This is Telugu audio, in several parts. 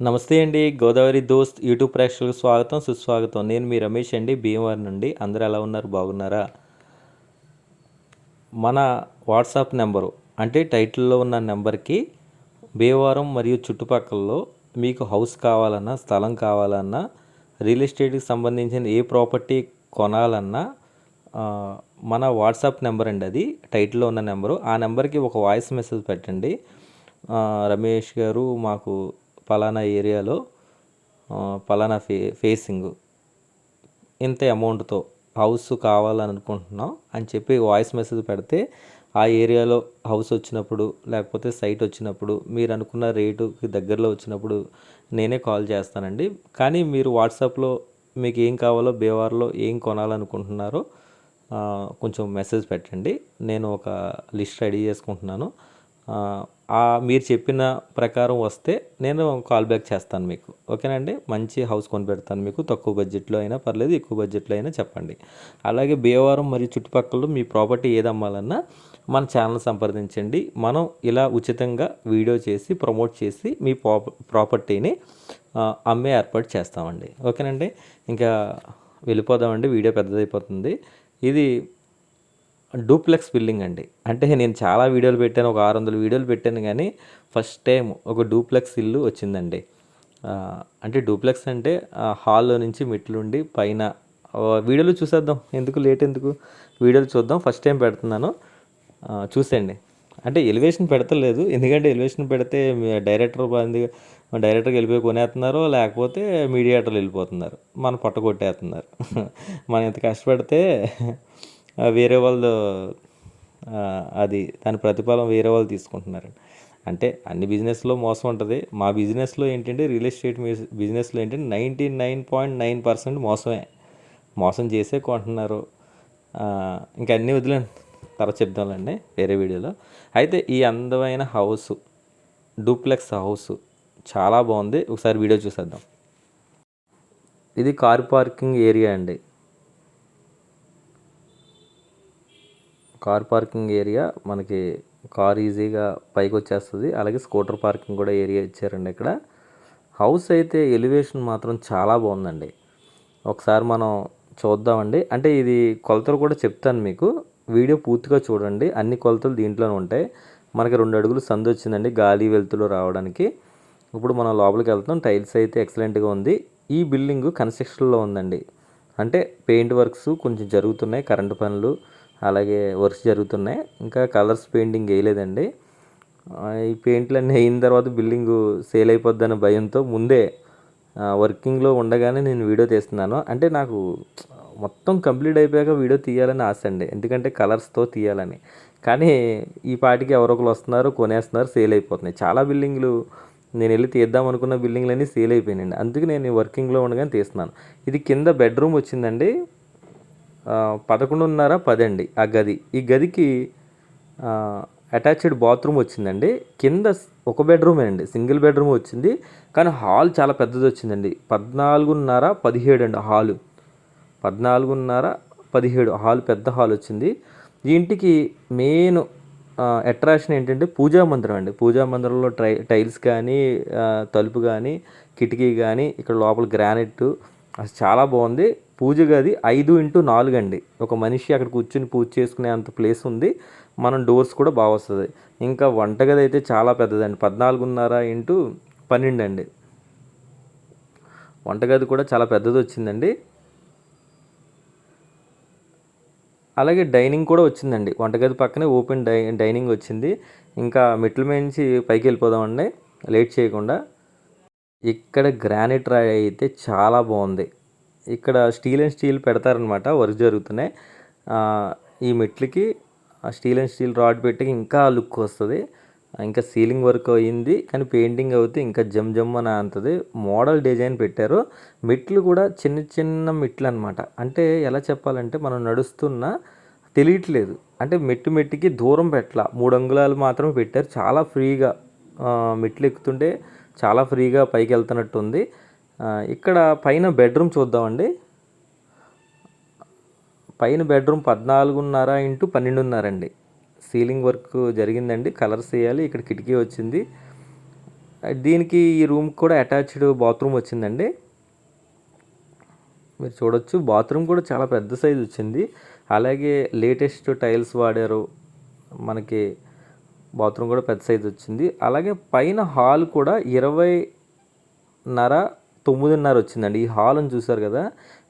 నమస్తే అండి. గోదావరి దోస్త్ యూట్యూబ్ ప్రేక్షకులకు స్వాగతం, సుస్వాగతం. నేను మీ రమేష్ అండి, భీమవరం నుండి. అందరూ ఎలా ఉన్నారు? బాగున్నారా? మన వాట్సాప్ నెంబరు అంటే టైటిల్లో ఉన్న నెంబర్కి భీమవరం మరియు చుట్టుపక్కలలో మీకు హౌస్ కావాలన్నా, స్థలం కావాలన్నా, రియల్ ఎస్టేట్కి సంబంధించిన ఏ ప్రాపర్టీ కొనాలన్నా మన వాట్సాప్ నెంబర్ అండి, అది టైటిల్లో ఉన్న నెంబరు. ఆ నెంబర్కి ఒక వాయిస్ మెసేజ్ పెట్టండి. రమేష్ గారు, మాకు పలానా ఏరియాలో పలానా ఫేసింగ్ ఇంత అమౌంట్తో హౌస్ కావాలని అనుకుంటున్నాం అని చెప్పి వాయిస్ మెసేజ్ పెడితే ఆ ఏరియాలో హౌస్ వచ్చినప్పుడు, లేకపోతే సైట్ వచ్చినప్పుడు, మీరు అనుకున్న రేటుకి దగ్గరలో వచ్చినప్పుడు నేనే కాల్ చేస్తానండి. కానీ మీరు వాట్సాప్లో మీకు ఏం కావాలో, బేవార్లో ఏం కొనాలనుకుంటున్నారో కొంచెం మెసేజ్ పెట్టండి. నేను ఒక లిస్ట్ రెడీ చేసుకుంటున్నాను. మీరు చెప్పిన ప్రకారం వస్తే నేను కాల్ బ్యాక్ చేస్తాను మీకు. ఓకేనండి? మంచి హౌస్ కొనిపెడతాను మీకు. తక్కువ బడ్జెట్లో అయినా పర్లేదు, ఎక్కువ బడ్జెట్లో అయినా చెప్పండి. అలాగే భీమవరం మరియు చుట్టుపక్కల మీ ప్రాపర్టీ ఏది అమ్మాలన్నా మన ఛానల్ సంప్రదించండి. మనం ఇలా ఉచితంగా వీడియో చేసి ప్రమోట్ చేసి మీ ప్రాపర్టీని అమ్మే ఏర్పాటు చేస్తామండి. ఓకేనండి? ఇంకా వెళ్ళిపోదామండి, వీడియో పెద్దదైపోతుంది. ఇది డూప్లెక్స్ బిల్డింగ్ అండి. అంటే నేను చాలా వీడియోలు పెట్టాను, ఒక 600 వీడియోలు పెట్టాను, కానీ ఫస్ట్ టైం ఒక డూప్లెక్స్ ఇల్లు వచ్చిందండి. అంటే డూప్లెక్స్ అంటే హాల్లో నుంచి మెట్లుండి పైన వీడియోలు చూసేద్దాం, ఎందుకు లేట్ ఎందుకు, వీడియోలు చూద్దాం. ఫస్ట్ టైం పెడుతున్నాను, చూసేయండి. అంటే ఎలివేషన్ పెడతలేదు, ఎందుకంటే ఎలివేషన్ పెడితే డైరెక్టర్కి వెళ్ళిపోయి కొనేస్తున్నారు, లేకపోతే మీడియేటర్లు వెళ్ళిపోతున్నారు, మన పట్ట కొట్టేస్తున్నారు. మనం ఇంత కష్టపడితే వేరే వాళ్ళు అది దాని ప్రతిఫలం వేరే వాళ్ళు తీసుకుంటున్నారు. అంటే అన్ని బిజినెస్లో మోసం ఉంటుంది. మా బిజినెస్లో ఏంటంటే రియల్ ఎస్టేట్ బిజినెస్లో ఏంటంటే 99.9% మోసం చేసే కొంటున్నారు. ఇంకా అన్నీ వదిలేండి, తర్వాత చెప్దాంలేండి వేరే వీడియోలో. అయితే ఈ అందమైన హౌస్, డూప్లెక్స్ హౌస్ చాలా బాగుంది. ఒకసారి వీడియో చూసేద్దాం. ఇది కార్ పార్కింగ్ ఏరియా అండి. కార్ పార్కింగ్ ఏరియా, మనకి కార్ ఈజీగా పైకి వచ్చేస్తుంది. అలాగే స్కూటర్ పార్కింగ్ కూడా ఏరియా ఇచ్చారండి ఇక్కడ. హౌస్ అయితే ఎలివేషన్ మాత్రం చాలా బాగుందండి. ఒకసారి మనం చూద్దామండి. అంటే ఇది కొలతలు కూడా చెప్తాను మీకు, వీడియో పూర్తిగా చూడండి. అన్ని కొలతలు దీంట్లోనే ఉంటాయి. మనకి 2 అడుగులు సందు వచ్చిందండి గాలి వెలుతురు రావడానికి. ఇప్పుడు మనం లోపలికి వెళ్తాం. టైల్స్ అయితే ఎక్సలెంట్గా ఉంది. ఈ బిల్డింగ్ కన్స్ట్రక్షన్లో ఉందండి. అంటే పెయింట్ వర్క్స్ కొంచెం జరుగుతున్నాయి, కరెంటు పనులు అలాగే వర్క్స్ జరుగుతున్నాయి. ఇంకా కలర్స్ పెయింటింగ్ వేయలేదండి. ఈ పెయింట్లన్నీ అయిన తర్వాత బిల్డింగు సేల్ అయిపోద్దన్న భయంతో ముందే వర్కింగ్లో ఉండగానే నేను వీడియో తీస్తున్నాను. అంటే నాకు మొత్తం కంప్లీట్ అయిపోయాక వీడియో తీయాలని ఆశ అండి, ఎందుకంటే కలర్స్తో తీయాలని. కానీ ఈ పాటికి ఎవరొకరు వస్తున్నారు, కొనేస్తున్నారు, సేల్ అయిపోతున్నాయి. చాలా బిల్డింగ్లు నేను వెళ్ళి తీద్దాం అనుకున్న బిల్డింగ్లన్నీ సేల్ అయిపోయినాయండి. అందుకే నేను వర్కింగ్లో ఉండగానే తీస్తున్నాను. ఇది కింద బెడ్రూమ్ వచ్చిందండి. 11:30, 10 అండి ఆ గది. ఈ గదికి అటాచ్డ్ బాత్రూమ్ వచ్చిందండి. కింద ఒక బెడ్రూమే అండి, సింగిల్ బెడ్రూమ్ వచ్చింది. కానీ హాల్ చాలా పెద్దది వచ్చిందండి. 14:30, 17 అండి హాలు. 14:30, 17 హాల్, పెద్ద హాల్ వచ్చింది. ఈ ఇంటికి మెయిన్ అట్రాక్షన్ ఏంటంటే పూజా మందిరం అండి. పూజా మందిరంలో టైల్స్ కానీ, తలుపు కానీ, కిటికీ కానీ, ఇక్కడ లోపల గ్రానైట్ అసలు చాలా బాగుంది. పూజ గది 5x4 అండి. ఒక మనిషి అక్కడ కూర్చుని పూజ చేసుకునే అంత ప్లేస్ ఉంది. మనం డోర్స్ కూడా బాగా వస్తుంది. ఇంకా వంటగది అయితే చాలా పెద్దదండి, 14:30x12 అండి. వంటగది కూడా చాలా పెద్దది వచ్చిందండి. అలాగే డైనింగ్ కూడా వచ్చిందండి. వంటగది పక్కనే ఓపెన్ డైనింగ్ వచ్చింది. ఇంకా మెట్ల మించి పైకి వెళ్ళిపోదామండి లేట్ చేయకుండా. ఇక్కడ గ్రానైట్ రాయి అయితే చాలా బాగుంది. ఇక్కడ స్టీల్ పెడతారనమాట, వర్క్ జరుగుతున్నాయి. ఈ మెట్లకి స్టీల్ రాడ్ పెట్టి ఇంకా లుక్ వస్తుంది. ఇంకా సీలింగ్ వర్క్ అయ్యింది, కానీ పెయింటింగ్ అవుతే ఇంకా జమ్ అని అంతది. మోడల్ డిజైన్ పెట్టారు. మెట్లు కూడా చిన్న చిన్న మెట్లు అనమాట. అంటే ఎలా చెప్పాలంటే మనం నడుస్తున్నా తెలియట్లేదు. అంటే మెట్టుకి దూరం పెట్టాల, 3 అంగుళాలు మాత్రమే పెట్టారు. చాలా ఫ్రీగా మెట్లు ఎక్కుతుంటే చాలా ఫ్రీగా పైకి వెళ్తున్నట్టు ఉంది. ఇక్కడ పైన బెడ్రూమ్ చూద్దామండి. పైన బెడ్రూమ్ 14:30x12 అండి. సీలింగ్ వర్క్ జరిగిందండి, కలర్స్ వేయాలి. ఇక్కడ కిటికీ వచ్చింది. దీనికి ఈ రూమ్కి కూడా అటాచ్డ్ బాత్రూమ్ వచ్చిందండి. మీరు చూడొచ్చు బాత్రూమ్ కూడా చాలా పెద్ద సైజు వచ్చింది. అలాగే లేటెస్ట్ టైల్స్ వాడారు. మనకి బాత్రూమ్ కూడా పెద్ద సైజు వచ్చింది. అలాగే పైన హాల్ కూడా 20.5 9.5 వచ్చిందండి. ఈ హాల్ని చూసారు కదా,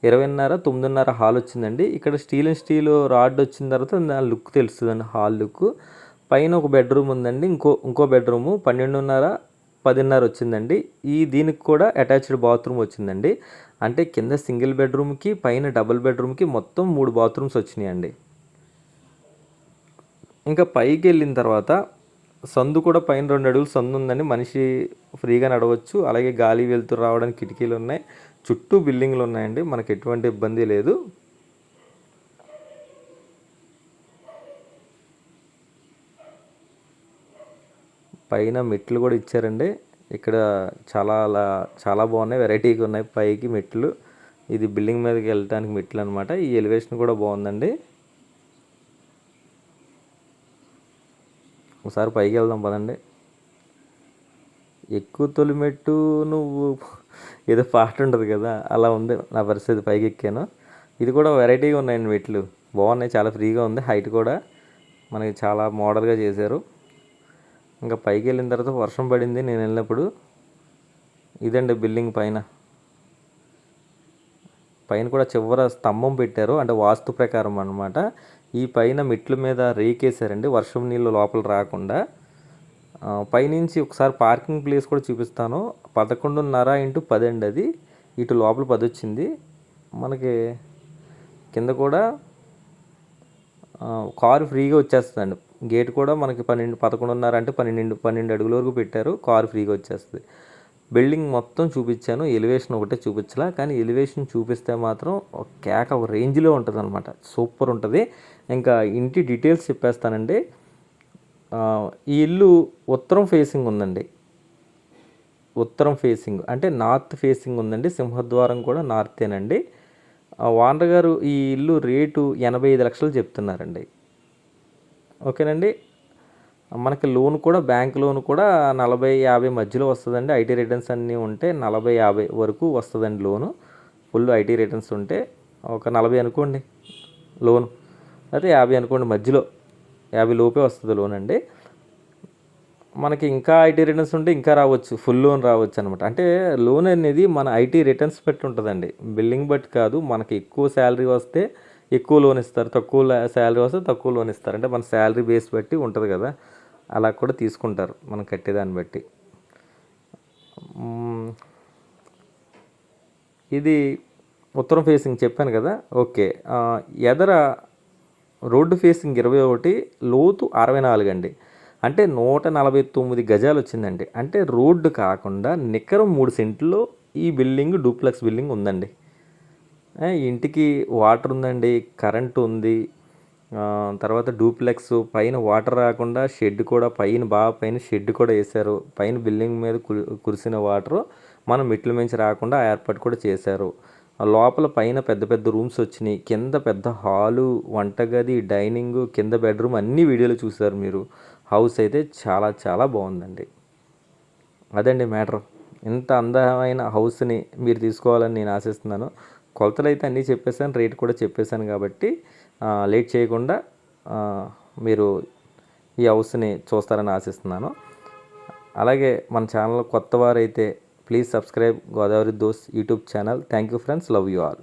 20.5 9.5 హాల్ వచ్చిందండి. ఇక్కడ స్టీల్ రాడ్ వచ్చిన తర్వాత దాని లుక్ తెలుస్తుందండి, హాల్ లుక్. పైన ఒక బెడ్రూమ్ ఉందండి, ఇంకో బెడ్రూము 12.5 10.5 వచ్చిందండి. దీనికి కూడా అటాచ్డ్ బాత్రూమ్ వచ్చిందండి. అంటే కింద సింగిల్ బెడ్రూమ్కి పైన డబుల్ బెడ్రూమ్కి మొత్తం 3 బాత్రూమ్స్ వచ్చినాయండి. ఇంకా పైకి వెళ్ళిన తర్వాత సందు కూడా పైన 2 అడుగులు సందు ఉందండి. మనిషి ఫ్రీగా నడవచ్చు. అలాగే గాలి వెలుతురు రావడానికి కిటికీలు ఉన్నాయి. చుట్టూ బిల్డింగ్లు ఉన్నాయండి, మనకి ఎటువంటి ఇబ్బంది లేదు. పైన మెట్లు కూడా ఇచ్చారండి. ఇక్కడ చాలా బాగున్నాయి, వెరైటీగా ఉన్నాయి పైకి మెట్లు. ఇది బిల్డింగ్ మీదకి వెళ్ళడానికి మెట్లు అనమాట. ఈ ఎలివేషన్ కూడా బాగుందండి. ఒకసారి పైకి వెళ్దాం పదండి. ఎక్కువ తొలిమెట్టు నువ్వు ఏదో పాట ఉంటుంది కదా, అలా ఉంది నా పరిస్థితి. పైకి ఎక్కాను. ఇది కూడా వెరైటీగా ఉన్నాయండి మెట్లు, బాగున్నాయి, చాలా ఫ్రీగా ఉంది. హైట్ కూడా మనకి చాలా మోడల్గా చేశారు. ఇంకా పైకి వెళ్ళిన తర్వాత వర్షం పడింది నేను వెళ్ళినప్పుడు. ఇదండి బిల్డింగ్ పైన కూడా చివర స్తంభం పెట్టారు, అంటే వాస్తు ప్రకారం అనమాట. ఈ పైన మెట్ల మీద రేకేసారండి, వర్షం నీళ్ళు లోపల రాకుండా. పైనుంచి ఒకసారి పార్కింగ్ ప్లేస్ కూడా చూపిస్తాను. 11.5 × 10 అండి అది. ఇటు లోపల 10 వచ్చింది మనకి. కింద కూడా కారు ఫ్రీగా వచ్చేస్తుందండి. గేట్ కూడా మనకి 11.5 అంటే 12 అడుగుల వరకు పెట్టారు. కారు ఫ్రీగా వచ్చేస్తుంది. బిల్డింగ్ మొత్తం చూపించాను, ఎలివేషన్ ఒకటే చూపించలా. కానీ ఎలివేషన్ చూపిస్తే మాత్రం ఒక రేంజ్లో ఉంటుంది అనమాట, సూపర్ ఉంటుంది. ఇంకా ఇంటి డీటెయిల్స్ చెప్పేస్తానండి. ఈ ఇల్లు ఉత్తరం ఫేసింగ్ ఉందండి. ఉత్తరం ఫేసింగ్ అంటే నార్త్ ఫేసింగ్ ఉందండి. సింహద్వారం కూడా నార్తేనండి. ఓనర్ గారు ఈ ఇల్లు రేటు 85 లక్షలు చెప్తున్నారండి. ఓకేనండి. మనకి లోన్ కూడా, బ్యాంక్ లోన్ కూడా 40-50 మధ్యలో వస్తుందండి. ఐటీ రిటర్న్స్ అన్నీ ఉంటే 40-50 వరకు వస్తుందండి లోను. ఫుల్ ఐటీ రిటర్న్స్ ఉంటే ఒక 40 అనుకోండి లోను, అయితే 50 అనుకోండి, మధ్యలో 50 లోపే వస్తుంది లోన్ అండి. మనకి ఇంకా ఐటీ రిటర్న్స్ ఉంటే ఇంకా రావచ్చు, ఫుల్ లోన్ రావచ్చు అనమాట. అంటే లోన్ అనేది మన ఐటీ రిటర్న్స్ బట్టి ఉంటుందండి, బిల్డింగ్ బట్టి కాదు. మనకి ఎక్కువ శాలరీ వస్తే ఎక్కువ లోన్ ఇస్తారు, తక్కువ శాలరీ వస్తే తక్కువ లోన్ ఇస్తారు. అంటే మన శాలరీ బేస్ బట్టి ఉంటుంది కదా, అలా కూడా తీసుకుంటారు మనం కట్టేదాన్ని బట్టి. ఇది ఉత్తరం ఫేసింగ్ చెప్పాను కదా. ఓకే. ఎదర రోడ్డు ఫేసింగ్ 21, లోతు 64 అండి. అంటే 149 గజాలు వచ్చిందండి. అంటే రోడ్డు కాకుండా నికరం 3 సెంట్లో ఈ బిల్డింగ్ డూప్లెక్స్ బిల్డింగ్ ఉందండి. ఇంటికి వాటర్ ఉందండి, కరెంటు ఉంది. తర్వాత డూప్లెక్స్ పైన వాటర్ రాకుండా షెడ్ కూడా పైన షెడ్ కూడా వేశారు. పైన బిల్డింగ్ మీద కురిసిన వాటర్ మనం మెట్ల మించి రాకుండా ఏర్పాటు కూడా చేశారు. లోపల పైన పెద్ద పెద్ద రూమ్స్ వచ్చినాయి, కింద పెద్ద హాలు, వంటగది, డైనింగ్, కింద బెడ్రూమ్ అన్ని వీడియోలు చూసారు మీరు. హౌస్ అయితే చాలా చాలా బాగుందండి. అదండి మ్యాటర్. ఇంత అందమైన హౌస్ని మీరు తీసుకోవాలని నేను ఆశిస్తున్నాను. కొలతలు అయితే అన్నీ చెప్పేశాను, రేట్ కూడా చెప్పేశాను. కాబట్టి లేట్ చేయకుండా మీరు ఈ హౌస్ని చూస్తారని ఆశిస్తున్నాను. అలాగే మన ఛానల్ కొత్త వారైతే ప్లీజ్ సబ్స్క్రైబ్ గోదావరి దోస్త్ YouTube channel. Thank you friends, love you all.